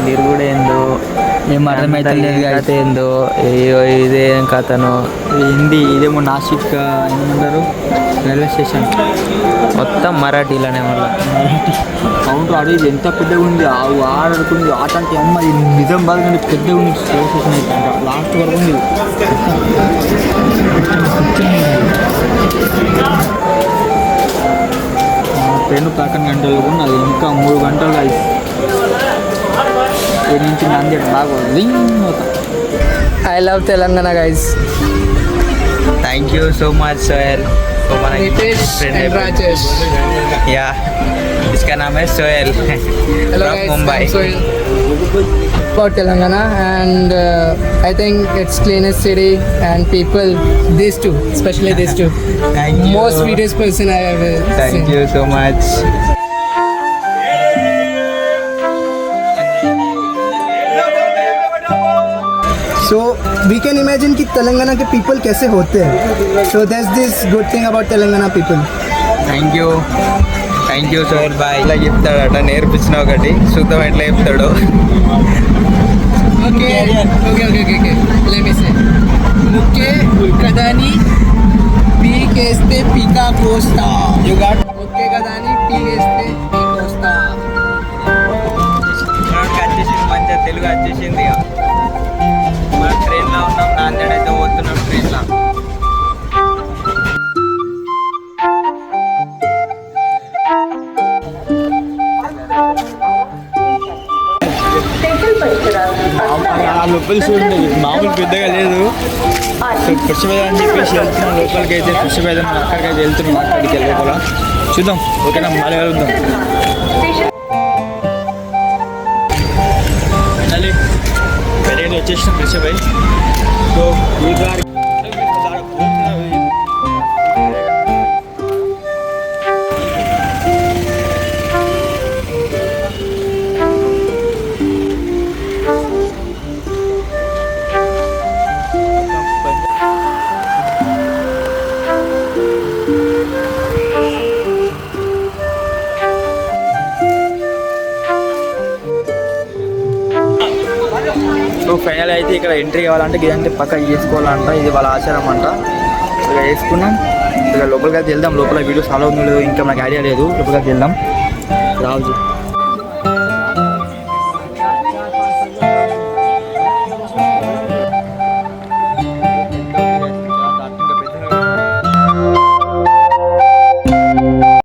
తిరుగుడు ఏందో ఏం అర్థమవుతలేదు కథ ఏందో ఇదేం కథను హిందీ ఇదేమో నాసిక్ ఏమంటారు రైల్వే స్టేషన్ మొత్తం మరాఠీలోనే మళ్ళీ కౌంటర్ అడవి ఎంత పెద్దగా ఉంది ఆడుకుంది ఆట అంటే అమ్మ నిజామాబాద్ నుండి పెద్దగా ఉంది రైల్వే స్టేషన్ అయితే లాస్ట్ వరకు ఉంది. ట్రైన్ 11 గంటలు కూడా అది ఇంకా 3 గంటలు కలిసి ఇక్కడ నుంచి నాందేడ్ బాగా I love Telangana, guys. Thank you so much Sohail. Nitesh and Rajesh. या इसका नाम है Sohail Hello from guys, Mumbai. I'm Sohail. For Telangana, and I think it's cleanest city and people. These two, especially these two. Thank you. Most sweetest person I ever seen. Thank you so much. So we can imagine कि तेलंगाना के people कैसे होते हैं. So that's this good thing about Telangana people. Thank you Sohel bhai. ఇట్లా చెప్తాడట నేర్పించిన ఒకటి చూద్దాం ఎట్లా చెప్తాడు. Okay. Let me say. Mukke kadani pikeeste pika costa. You got Mukke kadani pikeeste pika costa. వచ్చేసింది మంచిగా తెలుగు వచ్చేసింది. ఇక మనం ట్రైన్లో ఉన్నాం, నాందేడ్ అయితే పోతున్నాం ట్రైన్లో. లోపల చూడండి మామూలు పెద్దగా లేదు. సో పురుషవేద అని చెప్పేసి వెళ్తున్నాం లోపలికి అయితే పురుషవేద అక్కడికైతే వెళ్తున్నాం అక్కడికి లోపల చూద్దాం. ఓకేనా మళ్ళీ కలుద్దాం. మళ్ళీ వెరైటీ వచ్చేసిన పురుషభాయ్. సో ఈ గారి సో ఫైనల్ అయితే ఇక్కడ ఎంట్రీ కావాలంటే ఇదంటే పక్క చేసుకోవాలంట. ఇది వాళ్ళ ఆచారం అంట. ఇక వేసుకున్నాం. ఇక లోపలికి అయితే వెళ్దాం. లోపల వీడియోస్ అలా ఉందో లేదో ఇంకా మనకు ఐడియా లేదు. లోపలికి వెళ్దాం. రాజు